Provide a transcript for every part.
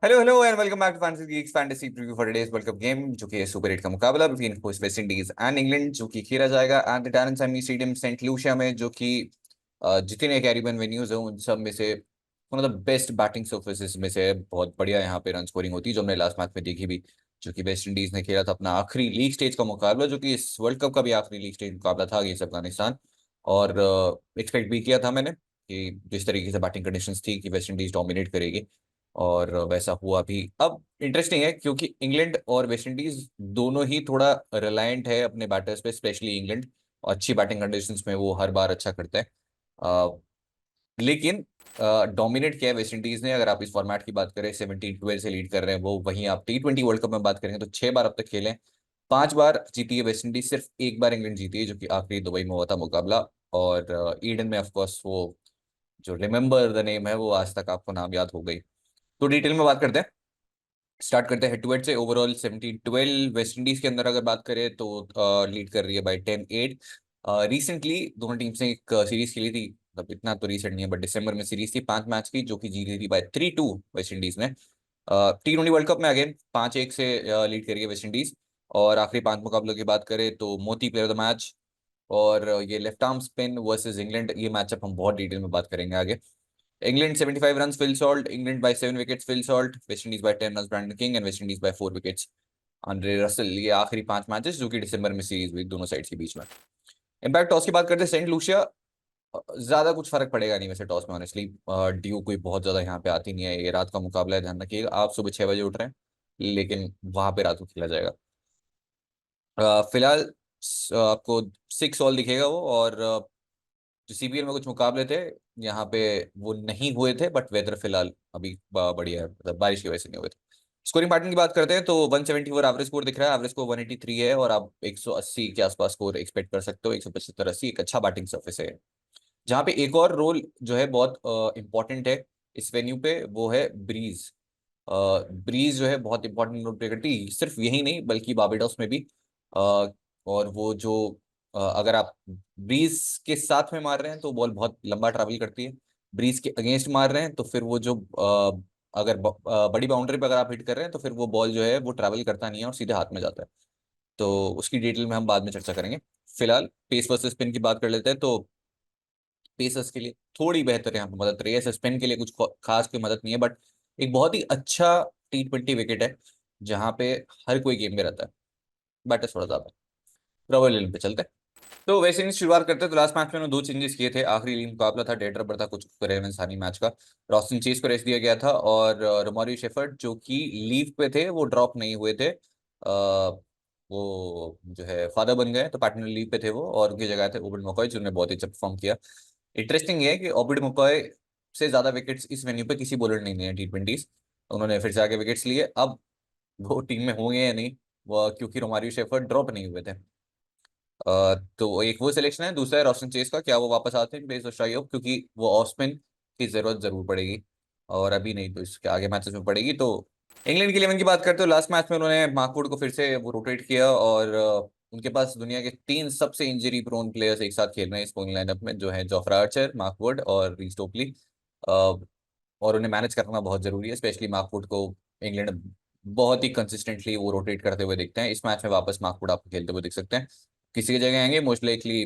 Hello hello and welcome back to fantasy geeks fantasy preview for today's world cup game जो कि है super 8 का मुकाबला between host West Indies and England जो कि खेला जाएगा at the Daren Sammy stadium Saint Lucia में जो कि जितने कैरिबियन वेन्यूज हैं उन सब में से one of the best batting surfaces में से है। बहुत बढ़िया यहाँ पे रन स्कोरिंग होती है जो हमने लास्ट मैच में देखी भी, जो कि वेस्ट इंडीज ने खेला था अपना आखिरी लीग स्टेज का मुकाबला, जो कि इस वर्ल्ड कप का भी आखिरी लीग स्टेज मुकाबला था अगेंस्ट अफगानिस्तान। और एक्सपेक्ट भी किया था मैंने कि जिस तरीके से बैटिंग कंडीशंस थी कि वेस्ट इंडीज डोमिनेट करेगी, और वैसा हुआ भी। अब इंटरेस्टिंग है क्योंकि इंग्लैंड और वेस्ट इंडीज दोनों ही थोड़ा रिलायंट है अपने बैटर्स पे, स्पेशली इंग्लैंड। अच्छी बैटिंग कंडीशंस में वो हर बार अच्छा करता है। लेकिन डोमिनेट किया है वेस्ट इंडीज ने। अगर आप इस फॉर्मेट की बात करें, 17-12 से लीड कर रहे हैं वो। वहीं आप T20 वर्ल्ड कप में बात करेंगे तो 6 बार अब तक खेले हैं, 5 बार जीती है वेस्ट इंडीज, सिर्फ एक बार इंग्लैंड जीती है जो कि आखिरी दुबई में हुआ था मुकाबला। और ईडन में ऑफकोर्स वो जो रिमेंबर द नेम है वो आज तक आपको नाम याद हो गई। तो डिटेल में बात करते हैं, स्टार्ट करते हैं हेड टू हेड से। ओवरऑल 17-12 वेस्ट इंडीज के अंदर अगर बात करें तो लीड कर रही है बाई 10-8। रिसेंटली दोनों टीम्स ने एक सीरीज खेली थी, मतलब इतना तो रिसेंट नहीं है बट दिसंबर में सीरीज थी 5 मैच की, जो कि जीती थी बाय 3-2 वेस्ट इंडीज ने। T20 वर्ल्ड कप में अगेन 5-1 से लीड करी है वेस्ट इंडीज। और आखिरी 5 मुकाबलों की बात करें तो मोती प्लेयर ऑफ द मैच, और ये left arm spin versus England, ये मैचअप हम बहुत डिटेल में बात करेंगे आगे। England 75 runs, Phil Salt. England by 7 wickets, Phil Salt. West Indies by 10 runs, Brandon King. And West Indies by 4 wickets, Andre Russell. ये आखिरी 5 मैचेस जो कि दिसंबर में सीरीज हुई दोनों साइड्स के बीच में। इम्पैक्ट टॉस की बात करते हैं सेंट लूसिया। ज्यादा कुछ फर्क पड़ेगा नहीं वैसे टॉस में, ऑनेस्टली। ड्यू कोई बहुत ज्यादा यहाँ पे आती नहीं है, ये रात का मुकाबला है, ध्यान रखिएगा। आप सुबह 6 बजे उठ रहे हैं लेकिन वहां पे रात को खेला जाएगा। फिलहाल आपको 6 ऑल दिखेगा वो। और जो CBL में कुछ मुकाबले थे यहाँ पे वो नहीं हुए थे, बट वेदर फिलहाल अभी बढ़िया है, मतलब बारिश की वजह से नहीं हुए थे। स्कोरिंग पैटर्न की बात करते हैं तो 174 एवरेज स्कोर दिख रहा है, एवरेज स्कोर 183 है, और आप 180 के आसपास स्कोर एक्सपेक्ट कर सकते हो। 175-80 एक अच्छा बैटिंग सर्फेस है। जहाँ पे एक और रोल जो है बहुत इंपॉर्टेंट है इस वेन्यू पे, वो है ब्रीज। ब्रीज जो है बहुत इंपॉर्टेंट रोल प्ले करती है, सिर्फ यही नहीं बल्कि बारबाडोस में भी। और वो जो अगर आप ब्रीज के साथ में मार रहे हैं तो बॉल बहुत लंबा ट्रैवल करती है। ब्रीज के अगेंस्ट मार रहे हैं तो फिर वो जो अगर बड़ी बाउंड्री पर अगर आप हिट कर रहे हैं तो फिर वो बॉल जो है वो ट्रैवल करता नहीं है और सीधे हाथ में जाता है। तो उसकी डिटेल में हम बाद में चर्चा करेंगे। फिलहाल पेस वर्सेस स्पिन की बात कर लेते हैं तो पेसर्स के लिए थोड़ी बेहतर यहाँ पे मदद रही है। स्पिन के लिए कुछ खास कोई मदद नहीं है, बट एक बहुत ही अच्छा T20 विकेट है जहाँ पे हर कोई गेम में रहता है। बैटर्स थोड़ा ज्यादा रॉयल लेन पे चलते हैं। तो वैसे ही शुरुआत करते हैं तो लास्ट मैच में उन्होंने 2 चेंजेस किए थे। आखिरी लीग मुकाबला था, डेड रबर था, कुछ रेलेवेंस था नहीं मैच का। रॉस्टन चेज को रेस्ट दिया गया था, और रोमारियो शेफर्ड जो कि लीव पे थे वो ड्रॉप नहीं हुए थे। वो जो है फादर बन गए तो पार्टनर लीव पे थे वो, और उनकी जगह थे ओबिड मकॉय जिन्होंने बहुत ही अच्छा परफॉर्म किया। इंटरेस्टिंग ये है कि ओबिड मकॉय से ज्यादा विकेट्स इस वेन्यू पे किसी बॉलर ने नहीं लिए T20s। उन्होंने फिर से आगे विकेट्स लिए। अब वो टीम में होंगे या नहीं, वो क्योंकि रोमारियो शेफर्ड ड्रॉप नहीं हुए थे। तो एक वो सिलेक्शन है। दूसरा है रोशन चेस का, क्या वो वापस आते हैं बेस ऑस्ट्रेलिया, क्योंकि वो ऑफ स्पिन की जरूरत जरूर पड़ेगी, और अभी नहीं तो इसके आगे मैचेस में पड़ेगी। तो इंग्लैंड की 11 की बात करते हो, लास्ट मैच में उन्होंने मार्कवुड को फिर से वो रोटेट किया, और उनके पास दुनिया के 3 सबसे इंजरी प्रोन प्लेयर्स एक साथ खेल रहे हैं इस बॉलिंग लाइनअप में, जो है जोफ्रा आर्चर, मार्कवुड और रीस टोपली। और उन्हें मैनेज करना बहुत जरूरी है, स्पेशली मार्कवुड को। इंग्लैंड बहुत ही कंसिस्टेंटली वो रोटेट करते हुए दिखते हैं। इस मैच में वापस मार्कवुड आपको खेलते हुए दिख सकते हैं। किसी की जगह आएंगे मोस्ट लाइकली,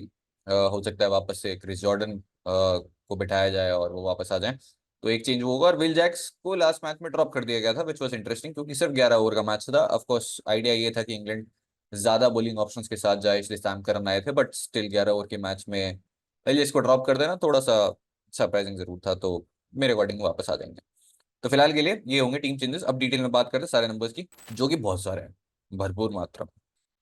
हो सकता है वापस से क्रिस जॉर्डन को बिठाया जाए और वो वापस आ जाए, तो एक चेंज होगा। और विल जैक्स को लास्ट मैच में ड्रॉप कर दिया गया था, विच वॉज इंटरेस्टिंग क्योंकि सिर्फ 11 ओवर का मैच था। ऑफकोर्स आइडिया ये था कि इंग्लैंड ज्यादा बॉलिंग ऑप्शंस के साथ जाए, इसलिए सैम करन आए थे, बट स्टिल 11 ओवर के मैच में एलियस को ड्रॉप कर देना थोड़ा सा सरप्राइजिंग जरूर था। तो मेरे अकॉर्डिंग वापस आ जाएंगे। तो फिलहाल के लिए ये होंगे टीम चेंजेस। अब डिटेल में बात करते हैं सारे नंबर्स की, जो कि बहुत सारे हैं, भरपूर मात्रा।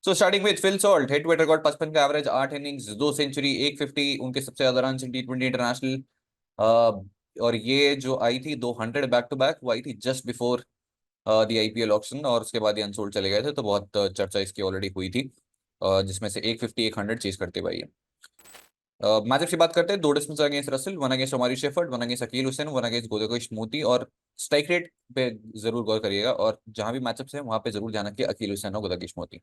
So starting with Phil Salt, head to head record 55 का एवरेज, 8 इनिंग्स, 2 सेंचुरी, 150, उनके सबसे ज्यादा रन इन T20 इंटरनेशनल। और ये जो आई थी 200 बैक टू बैक, वो आई थी just before the IPL auction, और उसके बाद ये अनसोल्ड चले गए थे, तो बहुत चर्चा इसकी ऑलरेडी हुई थी। जिसमें से 150 100 चेज करते भाई। मैचअप की बात करते हैं, 2 dismiss against Russell, 1 against Romario Shepherd, 1 against Akeal Hosein, 1 against Gudakesh Motie. और स्ट्राइक रेट पे जरूर गौर करिएगा, और जहां भी मैचअप्स है वहां पे जरूर ध्यान रखिए अकील हुसैन और गोदेकोश मोती।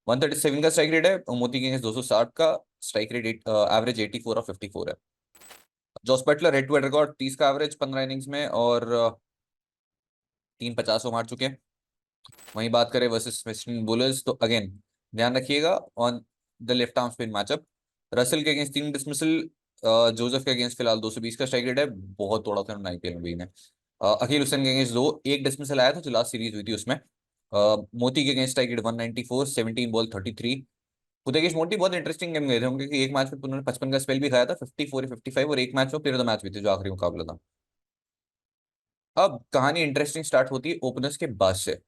137 का स्ट्राइक रेट है, मोती के अगेंस्ट 260 का स्ट्राइक रेट, एवरेज 84 और 54 है। Jos Buttler head to head record 30 का एवरेज 15 इनिंग्स में, और 350 वो मार चुके हैं। वहीं बात करें वर्सेस वेस्टर्न बोलर्स, तो अगेन ध्यान रखिएगा on the left arm spin matchup, Russell के अगेंस्ट 3 डिसमिसल, जोसेफ के अगेंस्ट फिलहाल 220 का स्ट्राइक रेट है, बहुत तोड़ा था उन्होंने आईपीएल में भी ने। अकील हुसैन के अगेंस्ट दो, एक डिसमिसल आया था जो लास्ट सीरीज हुई थी उसमें। मोती के अगेंस्ट स्ट्राइक रेट 194, 17 बॉल 33। खुद अगेंस्ट मोती बहुत इंटरेस्टिंग गेम गए थे उनके, कि एक मैच में उन्होंने 55 का स्पेल भी खाया था, 54 55, और एक मैच में प्लेयर ऑफ द मैच भी थे जो आखिरी मुकाबला था। अब कहानी इंटरेस्टिंग स्टार्ट होती है ओपनर्स के बाद से।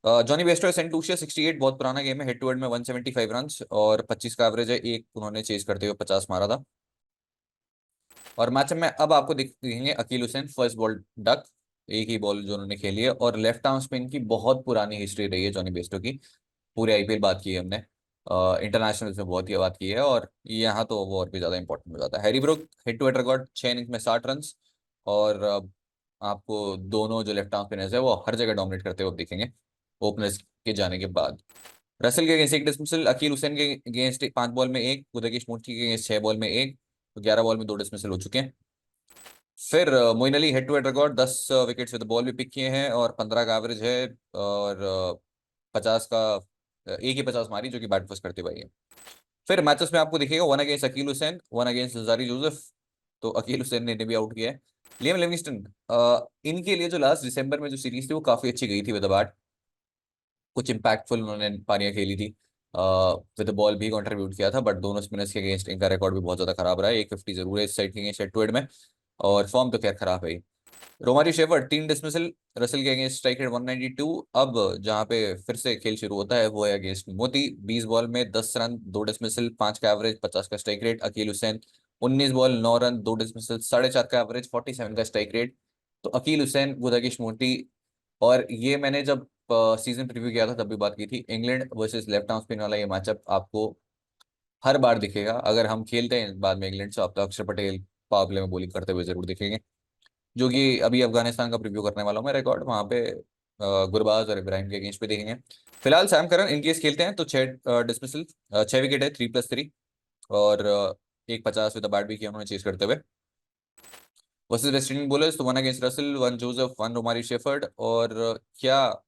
जॉनी बेस्टो सेंट लूसिया 68, बहुत पुराना गेम है, हेड टू हेड में 175 रन और 25 का एवरेज है, एक उन्होंने चेज करते हुए 50 मारा था। और मैच में अब आपको दिखेंगे Akeal Hosein first ball duck, एक ही बॉल जो उन्होंने खेली है, और लेफ्ट आर्म स्पिन की बहुत पुरानी हिस्ट्री रही है जॉनी बेस्टो की। पूरे आईपीएल बात की है हमने, इंटरनेशनल में बहुत ही बात की है, और यहाँ तो वो और भी ज्यादा इंपॉर्टेंट हो जाता है। Harry Brook head to head record 6 innings में 60 रन, और आपको दोनों जो लेफ्ट आर्म स्पिनर्स है वो हर जगह डोमिनेट करते हुए दिखेंगे ओपनर्स के जाने के बाद। रसल के अगेंस्ट एक डिसमिसल, अकील हुसैन के अगेंस्ट 5 बॉल में एक, उदयकिश मूर्ति के अगेंस्ट 6 बॉल में एक, तो 11 बॉल में 2 डिसमिसल हो चुके हैं। फिर Moeen Ali head to head record 10 wickets with ball भी पिक किए हैं, और 15 का एवरेज है, और 50 का एक ही 50 मारी जो कि बैट फर्स्ट करते भाई है। फिर मैचेस में आपको दिखेगा one against Akeal Hosein, one against Alzarri Joseph, तो अकील हुसैन ने भी आउट किया है। लियम लिविंगस्टन, इनके लिए जो लास्ट दिसंबर में जो सीरीज थी वो काफी अच्छी गई थी विद बैट, कुछ इम्पैक्टफुल उन्होंने पारियां खेली थी, विद बॉल भी कंट्रीब्यूट किया था, बट दोनों स्पिनर्स के अगेंस्ट इनका रिकॉर्ड भी बहुत ज्यादा खराब रहा है, 150 जरूर है इस साइड के अगेंस्ट हेड टू हेड में, और फॉर्म तो खैर खराब है ही। रोमारी शेफर्ड 3 डिसमिसल, रसल के अगेंस्ट स्ट्राइक रेट 192। अब जहां पे फिर से खेल शुरू होता है वो है अगेंस्ट मोती, 20 बॉल में 10 रन, 2 डिसमिसल, 5 का एवरेज, 50 का strike rate. Akeal Hosein 19 ball 9 run, 2 dismissal, 4.5 का एवरेज, 47 का स्ट्राइक रेट। तो अकील हुसैन, गुदाकिश मोती, और ये मैंने जब सीजन प्रीव्यू किया था तब भी बात की थी, England versus left arm spin वाला ये मैचअप आपको हर बार दिखेगा। अगर हम खेलते हैं बाद में इंग्लैंड से, आप तो अक्षर पटेल पावर प्ले में बॉलिंग करते हुए जरूर दिखेंगे, जो कि अभी अफगानिस्तान का प्रीव्यू करने वाला हूँ मैं रिकॉर्ड, वहाँ पे गुरबाज और इब्राहिम के अगेंस्ट पे देखेंगे। फिलहाल सैम करन इनकेस खेलते हैं तो 6 डिसमिसल, 6 विकेट है, 3+3, और एक 50 विद बैट भी किया उन्होंने चेज करते हुए। वर्सेस वेस्ट इंडीज बोलर्स, तो one against Russell, one Joseph, one Romario Shepherd, और क्या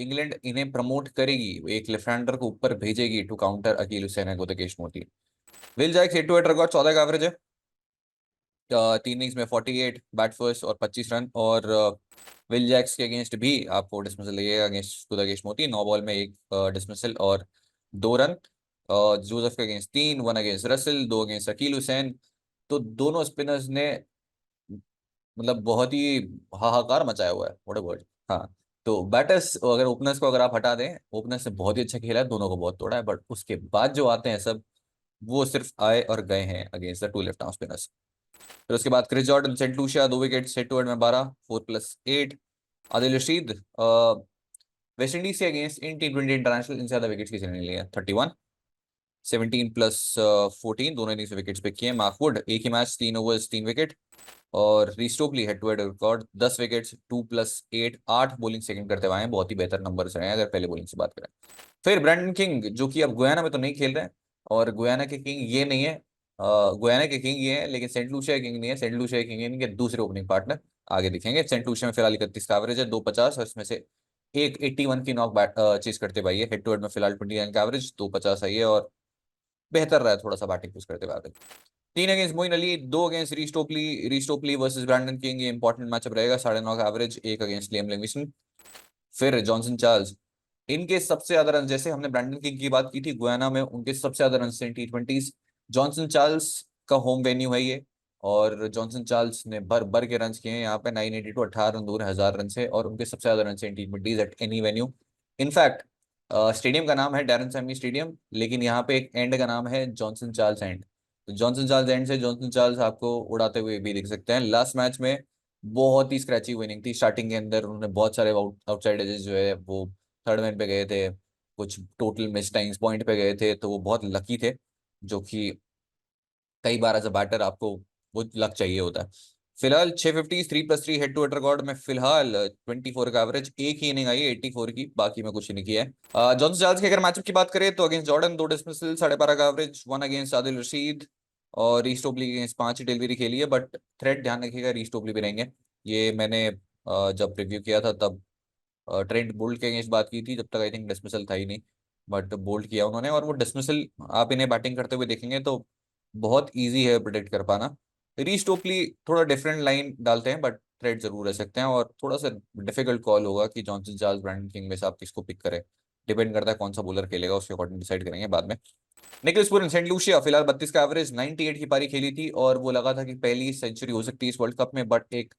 इंग्लैंड इन्हें प्रमोट करेगी, एक लेफ्ट हैंडर को ऊपर भेजेगी टू काउंटर अकील हुसैन है Gudakesh Motie. Will Jacks head to head record 14 का एवरेज है, 3 इनिंग्स में 48, बैट फर्स्ट और 25 रन, और विल जैक्स के अगेंस्ट भी आपको डिसमिसल लगेगा अगेंस्ट गुतकेश मोती, 9 बॉल में एक डिसमिसल और 2 रन। जोसेफ के against 3, one against Russell, 2 against Akeal Hosein. तो दोनों स्पिनर्स ने मतलब बहुत ही हाहाकार मचाया हुआ है, व्हाट अ वर्ड। हाँ, तो बैटर्स अगर ओपनर्स को अगर आप हटा दें, ओपनर्स ने बहुत ही अच्छा खेला है, दोनों को बहुत तोड़ा है, बट उसके बाद जो आते हैं सब, वो सिर्फ आए और गए हैं against the two left arm spinners. फिर उसके बाद Chris Jordan, Saint Lucia 2 wicket, head to head में 12, 4+8। आदिल रशीद, वेस्ट इंडीज के अगेंस्ट इन T20 इंटरनेशनल इनसे ज्यादा विकेट्स किसी ने नहीं लिया, 31, 17+14, दोनों इनिंग्स विकेट्स पे किए। मार्कवुड एक ही मैच, 3 ओवर्स 3 विकेट, और Reece Topley head to head record 10 wickets, 2+8, 8 bowling second करते हुए हैं, बहुत ही बेहतर नंबर्स रहे हैं अगर पहले बॉलिंग से बात करें। फिर ब्रैंडन किंग, जो कि अब गुयाना में तो नहीं खेल रहे हैं, और गुयाना के किंग ये नहीं है, गुयाना के किंग ये है, लेकिन सेंट लूसिया किंग नहीं है, सेंट लूसिया किंग इनके दूसरे ओपनिंग पार्टनर आगे दिखेंगे। सेंट लूसिया में फिलहाल 31 का एवरेज है, 250, और इसमें से एक 81 की नॉक बैट चेज करते भाई है, हेड टू हेड में फिलहाल 29 का एवरेज, 250 आई है, और बेहतर रहा है थोड़ा सा बैटिंग पुश करते हुए आगे। 3 against Moin Ali, 2 against Reece Topley, Reece Topley versus Brandon King, ये इंपॉर्टेंट मैचअप रहेगा, 9.5 का एवरेज, एक अगेंस्ट लियम लिविंगस्टन। फिर जॉनसन चार्ल्स, इनके सबसे ज्यादा रन, जैसे हमने ब्रैंडन किंग की बात की थी गुयाना में, उनके सबसे ज्यादा रन थे T20s, जॉनसन चार्ल्स का होम वेन्यू है ये, और जॉनसन चार्ल्स ने भर भर के रन किए हैं यहाँ पे, 982, 18 रन दूर 1000 रन से, और उनके सबसे ज्यादा रन थे T20s at any venue. In fact stadium का नाम है डैरन सैमी स्टेडियम, लेकिन यहाँ पे एक एंड का नाम है जॉनसन चार्ल्स एंड, तो जॉनसन चार्ल्स एंड से जॉनसन चार्ल्स आपको उड़ाते हुए भी दिख सकते हैं। लास्ट मैच में बहुत ही स्क्रैची विनिंग थी, स्टार्टिंग के अंदर उन्होंने बहुत सारे आउटसाइड एजेस जो है वो थर्ड मैन पे गए थे, कुछ टोटल मिस टाइम्स पॉइंट पे गए थे, तो वो बहुत लकी थे, जो कि कई बार एज अ बैटर आपको वो लक चाहिए होता है। फिलहाल 650, 3+3 हेड टू हेड रिकॉर्ड में, फिलहाल 24 का एवरेज, एक ही इनिंग आई है 84 की, बाकी में कुछ नहीं किया है। जॉनसन चार्ल्स की अगर मैचअप की बात करें तो अगेंस्ट जॉर्डन 2 डिसमिसल, 12.5 का average, one against Adil Rashid, और रीस्टोपली अगेंस्ट 5 ही डिलीवरी खेली है, बट थ्रेट ध्यान रखिएगा रीस्टोपली भी रहेंगे, ये मैंने जब प्रीव्यू किया था तब ट्रेंट बोल्ट के अगेंस्ट बात की थी, जब तक आई थिंक डिसमिसल था ही नहीं, बट बोल्ट किया उन्होंने। और वो डिसमिसल आप इन्हें बैटिंग करते हुए देखेंगे तो बहुत इजी है प्रिडिक्ट कर पाना। रीस टोपली थोड़ा डिफरेंट लाइन डालते हैं, बट थ्रेड जरूर रह सकते हैं, और थोड़ा सा डिफिकल्ट कॉल होगा कि जॉनसन चार्ल्स ब्रैंडन किंग में से आप किसको पिक करें। डिपेंड करता है कौन सा बॉलर खेलेगा, उसके अकॉर्डिंग डिसाइड करेंगे बाद में। निकोलस पूरन सेंट लूसिया फिलहाल 32 का एवरेज, 98 की पारी खेली थी, और वो लगा था कि पहली सेंचुरी हो सकती है इस वर्ल्ड कप में, बट एक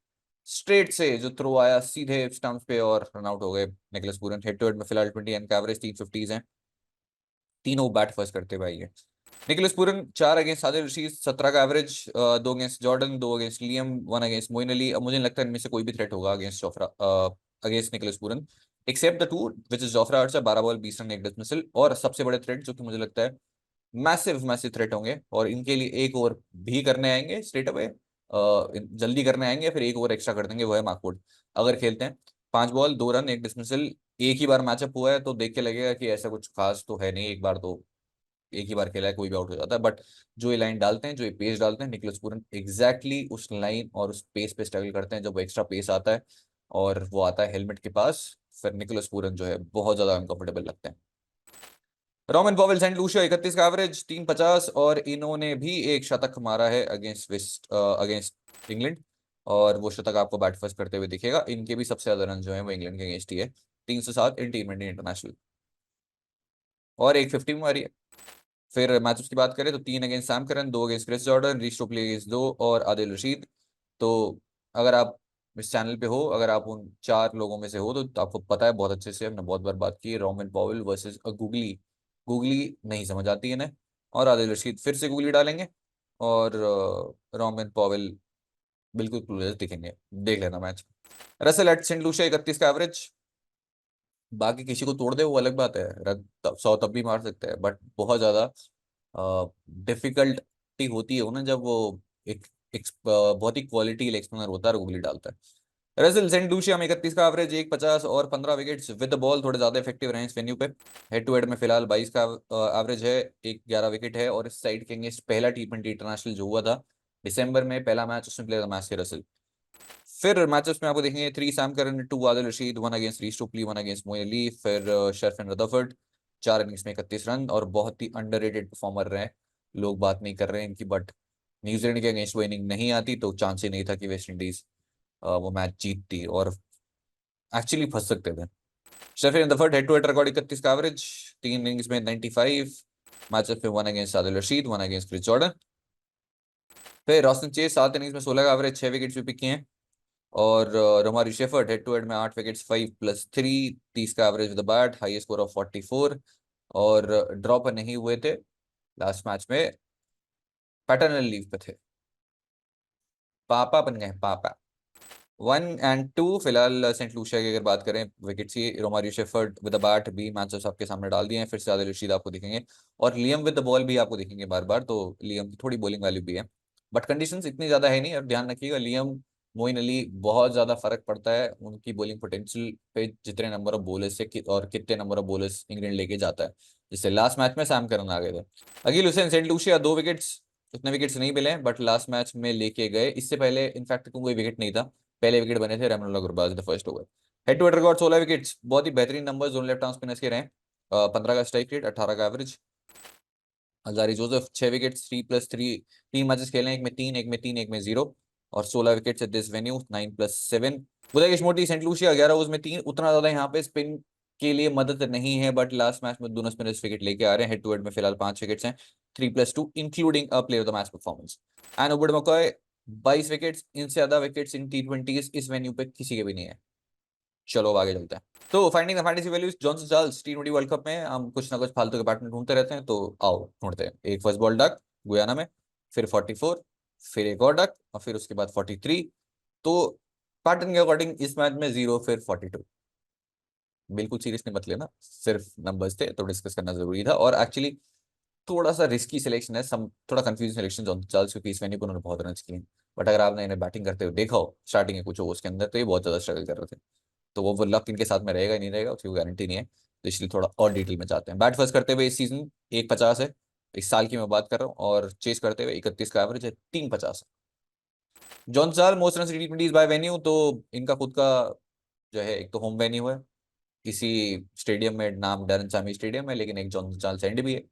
स्ट्रेट से जो थ्रो आया सीधे स्टंप्स पे और रन आउट हो गए Nicholas Pooran. Head to head में फिलहाल 20 का एवरेज, 350s हैं, तीनों बैट फर्स्ट करते हुए आई है। Nicholas Pooran 4 against Adil Rashid, 17 का average, 2 against Jordan, 2 against Liam, 1 against Moin Ali. अब मुझे नहीं लगता इनमें से कोई भी थ्रेट होगा against Jofra, against Nicholas Pooran, except the two which is Jofra Archer, 12 ball 20 run 1 dismissal. और सबसे बड़े थ्रेट जो कि मुझे लगता है मैसिव मैसिव थ्रेट होंगे, और इनके लिए एक ओवर भी करने आएंगे स्ट्रेट अवे, जल्दी करने आएंगे, फिर एक ओवर एक्स्ट्रा कर देंगे, वो है मार्कवुड। अगर खेलते हैं 5 बॉल 2 रन 1 डिसमिसल, एक ही बार मैचअप हुआ है तो देख के लगेगा कि ऐसा कुछ खास तो है नहीं, एक बार तो एक ही बार खेला है, कोई भी आउट हो जाता है। बट जो ये लाइन डालते हैं, जो ये पेस डालते हैं, निकोलस पूरन एग्जैक्टली उस लाइन और उस पेस पे स्ट्रगल करते हैं जब वो एक्स्ट्रा पेस आता है और वो आता है हेलमेट के पास, फिर निकोलस पूरन जो है बहुत ज्यादा अनकंफर्टेबल लगते हैं। रोमन पॉवेल सेंट लूसिया 31 का एवरेज, 350, और इन्होंने भी एक शतक मारा है अगेंस्ट अगेंस्ट इंग्लैंड, और वो शतक आपको बैट फर्स्ट करते हुए दिखेगा। इनके भी सबसे ज्यादा रन जो है वो इंग्लैंड के अगेंस्ट ही है, 307 इन T20 इंटरनेशनल, और एक 50 मारी है। फिर मैचेस की बात करें तो 3 against Sam Curran, 2 against Chris Jordan, Reece Topley against 2, और आदिल रशीद। तो अगर आप इस चैनल पे हो, अगर आप उन 4 लोगों में से हो, तो आपको पता है बहुत अच्छे से, हमने बहुत बार बात की है, Rovman Powell versus googly. Googly नहीं समझ आती है इन्हें, और आदिल रशीद फिर से गूगली डालेंगे, और रोमन पॉवेल बिल्कुल क्लूलेस दिखेंगे। देख लेना match. Russell at Saint Lucia 31 का एवरेज, बाकी किसी को तोड़ दे वो अलग बात है, रन 100 तब भी मार सकते हैं, बट बहुत ज्यादा डिफिकल्टी होती है ना जब वो एक बहुत ही क्वालिटी लेग स्पिनर होता है और उंगली डालता है। रसेल सेंट लूसिया में 31 का एवरेज, 150 और 15 विकेट्स विद द बॉल, थोड़े ज्यादा इफेक्टिव रहे इस वेन्यू पे। हेड टू हेड में फिलहाल 22 का एवरेज है, एक 11 विकेट है, और इस साइड के अगेंस्ट पहला T20 इंटरनेशनल जो हुआ था दिसंबर में, पहला मैच उसमें प्लेयर मैच थे रसेल। फिर मैचेस में आपको देखेंगे 3 Sam Curran, 2 Adil Rashid, 1 against Reece Topley, 1 against Moin Ali, फिर शरफन रदरफोर्ड, 4 इनिंग्स में 31 रन, और बहुत ही अंडररेटेड परफॉर्मर रहे। लोग बात नहीं कर रहे हैं इनकी, बट न्यूजीलैंड के अगेंस्ट वो इनिंग नहीं आती तो चांस ही नहीं था कि वेस्ट इंडीज वो मैच जीतती, और एक्चुअली फंस सकते थे। Sherfane Rutherford head to head record 31 का एवरेज, 3 इनिंग्स में 95, मैचअप में 1 against Adil Rashid, 1 against Chris Jordan. फिर रोस्टन चेज 7 इनिंग्स में 16 का एवरेज, 6 विकेट्स भी पिक किए हैं, और रोमारी शेफर्ड हेड टू हेड में 8 विकेट्स, 5+3, 30 का average with the bat, high score of 44, और ड्रॉप नहीं हुए थे लास्ट मैच में, पैटर्नल लीव पे थे, पापा बन गए पापा। 1 और 2 फिलहाल सेंट लूसिया की अगर बात करें विकेट्स की, Romario shepherd with the bat भी मैचेस आपके सामने डाल दिए हैं, फिर से आदिल रशीद आपको दिखेंगे, और लियम विद द बॉल भी आपको दिखेंगे बार बार, तो लियम की थोड़ी बॉलिंग वैल्यू भी है, बट कंडीशंस इतनी ज्यादा है नहीं। और ध्यान रखिएगा लियम, मोइन अली, बहुत ज्यादा फर्क पड़ता है उनकी बॉलिंग पोटेंशियल पे, जितने नंबर ऑफ बॉलर्स से और कितने नंबर ऑफ बॉलर्स इंग्लैंड लेके जाता है। जैसे लास्ट मैच में सैम करन आ गए थे, Akeal Hosein Saint Lucia 2 wickets, उतने विकेट्स नहीं मिले, बट लास्ट मैच में लेके गए, इससे पहले इनफैक्ट कोई विकेट नहीं था, पहले विकेट बने थे Rahmanullah Gurbaz the first over. Head to head record 16 wickets, बहुत ही बेहतरीन नंबर जोन लेफ्ट आर्म स्पिनर्स के रहे। 15 का स्ट्राइक रेट, 18 का average. Alzarri Joseph 6 wickets, 3+3, 3 matches खेले, एक में 3, एक में 3, एक में 0, और 16 विकेट्स एट दिस वेन्यू, 9+7। बुदाकिश मोटी सेंट लूसिया 11 ओवर्स में 3, उतना ज्यादा यहाँ पे स्पिन के लिए मदद नहीं है, बट लास्ट मैच में दोनों स्पिनर्स विकेट लेके आ रहे हैं। हेड टू हेड में फिलहाल 5 विकेट्स हैं, 3+2 including a player of the match performance. And उबड़ मकॉय 22 विकेट्स, इनसे ज्यादा विकेट्स इन T20s इस वेन्यू पे किसी के भी नहीं है। चलो अब आगे चलते हैं। तो finding the fantasy values, Johnson Charles T20 world cup में हम कुछ ना कुछ फालतू के पैटर्न ढूंढते रहते हैं, तो आओ ढूंढते हैं। एक फर्स्ट बॉल डक गुयाना में, फिर 44, फिर एक और डक, और फिर उसके बाद 43। तो पैटर्न के अकॉर्डिंग इस मैच में 0 फिर 42। बिल्कुल सीरियसली मत लेना, सिर्फ नंबर्स थे तो डिस्कस करना जरूरी था, और एक्चुअली थोड़ा सा रिस्की सिलेक्शन है, सम थोड़ा कंफ्यूजन सिलेक्शन जॉनसन चार्ल्स, क्योंकि इस वेन्यू पर उन्होंने बहुत रन किए। बट अगर आपने इन्हें बैटिंग करते हुए देखा हो स्टार्टिंग के कुछ ओवर्स के अंदर, तो ये बहुत ज्यादा स्ट्रगल कर रहे थे, तो वो लक इनके साथ में रहेगा नहीं रहेगा उसकी गारंटी नहीं है, तो इसलिए थोड़ा और डिटेल में जाते हैं। बैट फर्स्ट करते हुए इस सीजन 150 है, इस साल की मैं बात कर रहा हूँ, और चेस करते हुए 31 का एवरेज है, 350 है। Johnson Charles most run T20s by venue, तो इनका खुद का जो है एक तो होम वेन्यू है इसी स्टेडियम में, नाम डैरेन चामी स्टेडियम है, लेकिन एक जॉन चार्ल्स एंड भी है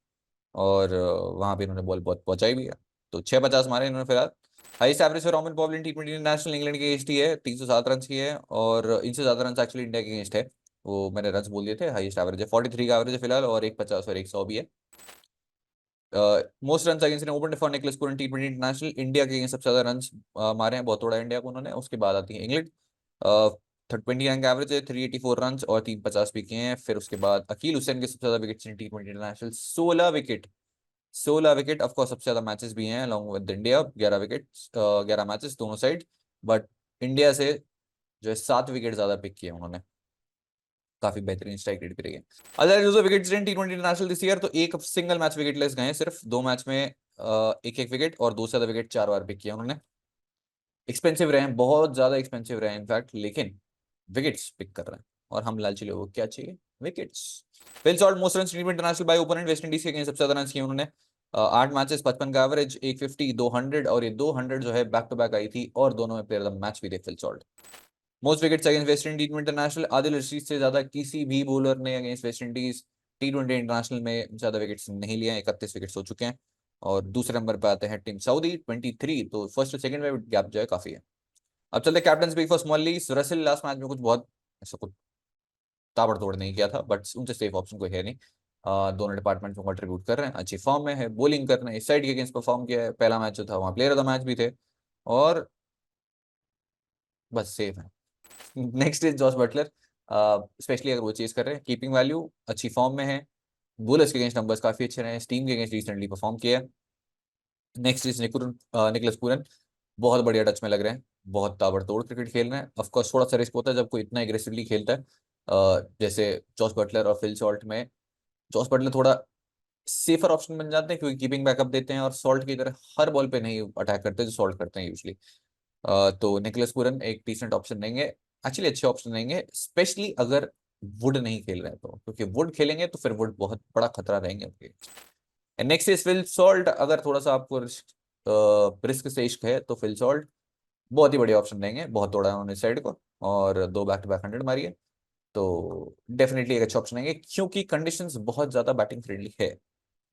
और वहां पे इन्होंने बॉल बहुत पहुंचाई भी है। तो 650 मारे इन्होंने फिलहाल। Highest average for Roman Powell in T20 international England के अगेंस्ट ही है, 307 रन की है, और इनसे ज्यादा रन एक्चुअली इंडिया के अगेंस्ट है। वो मैंने रन बोल दिए थे। हाईएस्ट एवरेज है 43 का एवरेज है फिलहाल, और 150 और 100 भी है। Most run against open for Nicholas Pooran T20 international, India के अगेंस्ट सबसे ज्यादा रन मारे हैं, बहुत थोड़ा इंडिया को उन्होंने। उसके बाद आती है इंग्लैंड, 29 का एवरेज है, 384 रन और 350 भी किए हैं। फिर उसके बाद अकील हुसैन के सबसे ज्यादा wickets in T20 international, 16 wicket. 16 wicket, of course सबसे ज्यादा मैचेस भी हैं along with India, 11 wicket, 11 matches दोनों साइड। बट इंडिया से जो है 7 विकेट ज्यादा पिक किए उन्होंने, काफी बेहतरीन स्ट्राइक रेट भी रही है। Other user wickets in T20 international this year, तो एक सिंगल मैच विकेट लेस गए हैं सिर्फ, 2 मैच में एक एक विकेट, और 2 से ज्यादा विकेट 4 बार पिक किया उन्होंने। एक्सपेंसिव रहे हैं, बहुत ज्यादा एक्सपेंसिव रहे हैं इनफैक्ट, लेकिन विकेट्स पिक कर रहे हैं, और हम लालची लोगों को क्या चाहिए, wickets. Phil Salt most run international by opponent, West Indies के अगेंस्ट सबसे ज्यादा रन किए उन्होंने। 8 मैचेस, 55 का एवरेज, 150, 200, और ये 200 जो है बैक टू बैक आई थी, और दोनों में प्लेयर ऑफ द मैच भी थे fill Salt. Most wickets against West Indies international, Adil Rashid से ज्यादा किसी भी बॉलर ने against West Indies T20 international में ज्यादा विकेट्स नहीं लिए हैं, 31 विकेट्स हो चुके हैं। और दूसरे नंबर पर आते हैं टीम सऊदी, 23, तो फर्स्ट और सेकंड में गैप जो है काफी है। अब चलते captain speak for small leagues. Russell last match में कुछ बहुत ऐसा कुछ ताबड़तोड़ नहीं किया था, बट उनसे सेफ ऑप्शन कोई है नहीं। दोनों डिपार्टमेंट में कंट्रीब्यूट कर रहे हैं, अच्छी फॉर्म में है, बॉलिंग कर रहे हैं, इस साइड के अगेंस्ट परफॉर्म किया है, पहला मैच जो था वहाँ प्लेयर ऑफ द मैच भी थे, और बस सेफ है। Next is Jos Buttler, specially अगर वो चेज कर रहे हैं, कीपिंग वैल्यू अच्छी फॉर्म में है, बुलर्स के अगेंस्ट नंबर्स काफी अच्छे रहे हैं, टीम के अगेंस्ट रिसेंटली परफॉर्म किया है। नेक्स्ट इज निकोलस पूरन, बहुत बढ़िया टच में लग रहे हैं, बहुत ताबड़तोड़ क्रिकेट खेल रहे हैं। ऑफकोर्स थोड़ा सा रिस्क होता है जब कोई इतना एग्रेसिवली खेलता है, जैसे जॉस बटलर और फिल सॉल्ट में। जॉस बटलर थोड़ा सेफर ऑप्शन बन जाते हैं क्योंकि कीपिंग बैकअप देते हैं, और सॉल्ट की तरह हर बॉल पे नहीं अटैक करते जो सॉल्ट करते हैं यूजली। तो निकोलस पूरन एक डिसेंट ऑप्शन देंगे, एक्चुअली अच्छे ऑप्शन देंगे, स्पेशली अगर वुड नहीं खेल रहे हैं तो, क्योंकि वुड खेलेंगे तो फिर वुड बहुत बड़ा खतरा रहेंगे उनके। नेक्स्ट इज फिल सॉल्ट, अगर थोड़ा सा आपको रिस्क से इश्क है तो फिल सॉल्ट बहुत ही बढ़िया ऑप्शन देंगे, बहुत तोड़ा है उन्होंने साइड को, और 2 बैक-टू-बैक 100 मारी है, तो डेफिनेटली एक अच्छा ऑप्शन देंगे, क्योंकि कंडीशंस बहुत ज्यादा बैटिंग फ्रेंडली है,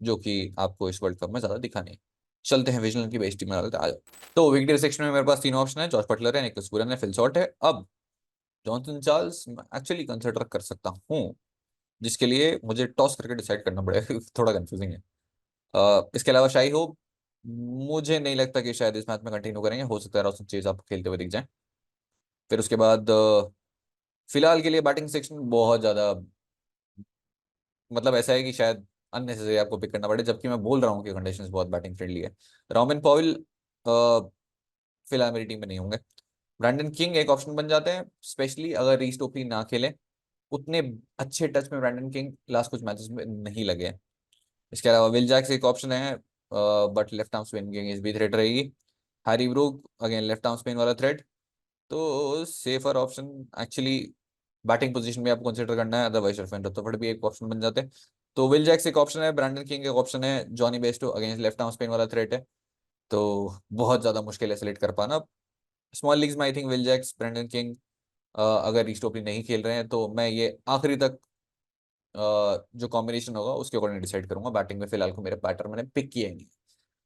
जो कि आपको इस वर्ल्ड कप में ज्यादा दिखा नहीं। चलते हैं विजनल की बेस्ट टीम में डालते हैं, आ जाओ। तो विकेट सेक्शन में मेरे पास 3 ऑप्शन है, जॉस बटलर है, निकोलस पूरन है, फिल सॉल्ट है। अब जॉनसन चार्ल्स एक्चुअली कंसिडर कर सकता हूँ, जिसके लिए मुझे टॉस करके डिसाइड करना पड़ेगा थोड़ा कंफ्यूजिंग है। इसके अलावा शाही हो, मुझे नहीं लगता कि शायद इस मैच में कंटिन्यू करेंगे, हो सकता है रोशन चेज आप खेलते हुए दिख जाए। फिर उसके बाद फिलहाल के लिए बैटिंग सेक्शन बहुत ज्यादा, मतलब ऐसा है कि शायद अननेसेसरी आपको पिक करना पड़े, जबकि मैं बोल रहा हूँ कि कंडीशंस बहुत बैटिंग फ्रेंडली है। रोमन पॉवेल फिलहाल मेरी टीम में नहीं होंगे। ब्रैंडन किंग एक ऑप्शन बन जाते हैं, स्पेशली अगर रीस टोपली ना खेले, उतने अच्छे टच में ब्रैंडन किंग लास्ट कुछ मैचेस में नहीं लगे हैं। इसके अलावा विल जैक्स एक ऑप्शन है, बट लेफ्ट आर्म स्पिन के अगेंस्ट भी थ्रेट रहेगी। Harry Brook again left arm spin वाला थ्रेट, तो safer option actually batting position में आपको कंसिडर करना है, अदरवाइज रफेन रतोफर्ड भी एक ऑप्शन बन जाते हैं। तो विल जैक्स एक ऑप्शन है, ब्रैंडन किंग एक ऑप्शन है, Jonny Bairstow against left arm spin वाला थ्रेट है, तो बहुत ज्यादा मुश्किल है सेलेक्ट कर पाना। स्मॉल लीग्स में I think Will Jacks, Brandon King, अगर रिस्टोपली नहीं खेल रहे हैं तो मैं ये आखिरी तक जो कॉम्बिनेशन होगा उसके अकॉर्डिंग डिसाइड करूंगा। बैटिंग में फिलहाल को मेरे बैटर मैंने पिक किए नहीं।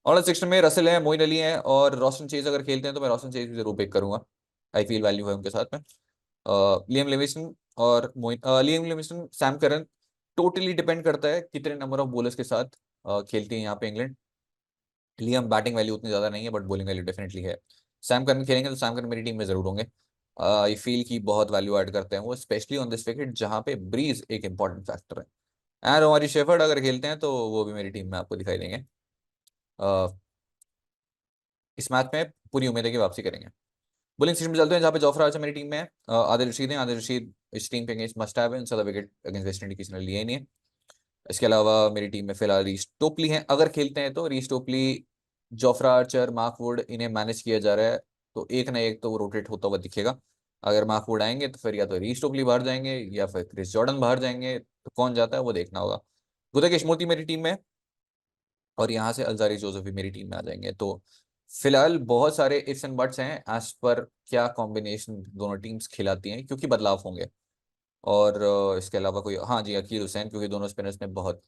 और सेक्शन में रसेल है, मोइन अली है, और रोशन चेज अगर खेलते हैं तो मैं रोशन चेज भी जरूर पिक करूंगा, आई फील वैल्यू है उनके साथ में। लियम लिविंगस्टन और Moeen, Liam Livingstone, Sam Curran, totally depend करता है कितने नंबर ऑफ बॉलर्स के साथ खेलती है यहाँ पे इंग्लैंड। लियम बैटिंग वैल्यू उतनी ज्यादा नहीं है, बट बॉलिंग वैल्यू डेफिनेटली है। सैम करन खेलेंगे तो सैम करन मेरी टीम में जरूर होंगे। आई फील की बहुत वैल्यू ऐड करते हैं वो, स्पेशली ऑन दिस विकेट जहाँ पे ब्रीज एक इंपॉर्टेंट फैक्टर है। एंड ओमारी शेफर्ड अगर खेलते हैं तो वो भी मेरी टीम में आपको दिखाई देंगे। अ, इस मैच में पूरी उम्मीद है कि वापसी करेंगे। बोलिंग सिस्टम में चलते हैं, जहाँ पे जोफ्रा आर्चर मेरी टीम में है, आदिल रशीद है, आदिल रशीद इस टीम पे अगेंस्ट मस्ट हैव है, ज्यादा विकेट अगेंस्ट वेस्ट इंडीज किसी ने लिए ही नहीं है। इसके अलावा मेरी टीम में फिलहाल रीस टोपली है, अगर खेलते हैं तो रीस टोपली, जोफ्रा आर्चर, मार्क वुड, इन्हें मैनेज किया जा रहा है, तो एक ना एक तो वो रोटेट होता हुआ दिखेगा। अगर मार्क वुड आएंगे तो फिर या तो रीस टोपली बाहर जाएंगे, या फिर क्रिस जॉर्डन बाहर जाएंगे, तो कौन जाता है वो देखना होगा। गुदा केशमूर्ति मेरी टीम में, और यहाँ से अलजारी जोसेफ भी मेरी टीम में आ जाएंगे। तो फिलहाल बहुत सारे इफ्स एंड बट्स हैं एज पर क्या कॉम्बिनेशन दोनों टीम्स खिलाती हैं, क्योंकि बदलाव होंगे। और इसके अलावा कोई, हाँ जी, अकील हुसैन, क्योंकि दोनों स्पिनर्स ने बहुत।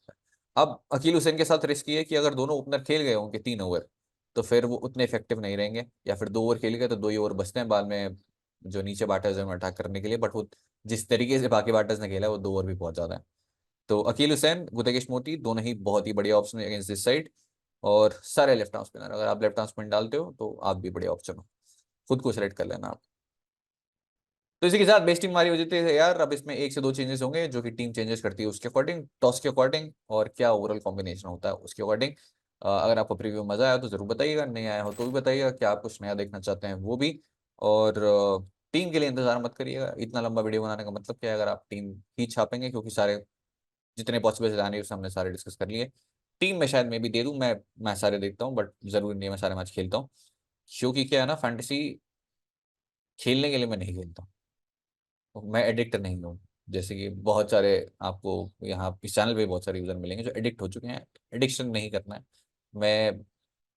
अब अकील हुसैन के साथ रिस्क ये है कि अगर दोनों ओपनर खेल गए होंगे 3 ओवर, तो फिर वो उतने इफेक्टिव नहीं रहेंगे, या फिर 2 ओवर खेल गए तो 2 ही ओवर बचते हैं बाद में जो नीचे बैटर्स हैं उन्हें अटैक करने के लिए। बट वो जिस तरीके से बाकी बैटर्स ने खेला है, वो 2 ओवर भी बहुत ज्यादा है। तो अकील हुसैन, गुतेकेश मोती, दोनों ही बहुत ही बढ़िया ऑप्शन है अगेंस्ट दिस साइड। और सारे लेफ्ट आर्म स्पिनर, अगर आप लेफ्ट आर्म स्पिन डालते हो तो आप भी बढ़िया ऑप्शन हो, खुद को सेलेक्ट कर लेना आप। तो इसी के साथ बेस्ट टीम हमारी हो जाती है यार। अब इसमें 1 से 2 चेंजेस होंगे जो कि टीम चेंजेस करती है उसके अकॉर्डिंग, टॉस के अकॉर्डिंग, और क्या ओवरऑल कॉम्बिनेशन होता है उसके अकॉर्डिंग। अगर आपको प्रीव्यू मजा आया तो जरूर बताइएगा, नहीं आया हो तो भी बताइएगा, क्या आप कुछ नया देखना चाहते हैं वो भी। और टीम के लिए इंतजार मत करिएगा, इतना लंबा वीडियो बनाने का मतलब क्या है अगर आप टीम ही छापेंगे, क्योंकि सारे जितने पॉसिबल आने उस हमने सारे डिस्कस कर लिए। टीम में शायद मैं भी दे दूं, मैं सारे देखता हूँ, बट जरूरी नहीं है मैं सारे मैच खेलता हूँ। क्योंकि क्या है ना, फैंटेसी खेलने के लिए मैं नहीं खेलता, मैं एडिक्ट नहीं हूँ। जैसे कि बहुत सारे आपको यहाँ इस चैनल पे बहुत सारे यूजर मिलेंगे जो एडिक्ट हो चुके हैं। एडिक्शन नहीं करना है। मैं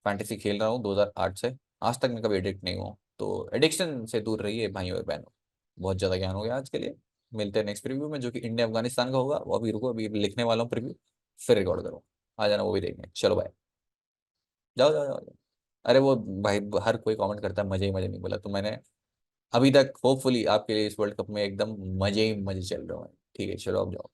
फैंटेसी खेल रहा हूँ 2008 से, आज तक मैं कभी एडिक्ट नहीं हुआ, तो एडिक्शन से दूर रहिए भाई और बहनों। बहुत ज़्यादा ज्ञान हो गया आज के लिए। मिलते हैं नेक्स्ट प्रीव्यू में जो कि इंडिया अफगानिस्तान का होगा। वो अभी रुको, अभी लिखने वाला हूँ प्रीव्यू, फिर रिकॉर्ड करो। आ जाना वो भी देखने, चलो बाय। जाओ जाओ जाओ जाओ। अरे वो भाई हर कोई कमेंट करता है मजे ही मजे, नहीं बोला तो मैंने अभी तक। होपफुली आपके लिए इस वर्ल्ड कप में एकदम मजे ही मजे चल रहे हैं। ठीक है, चलो अब जाओ।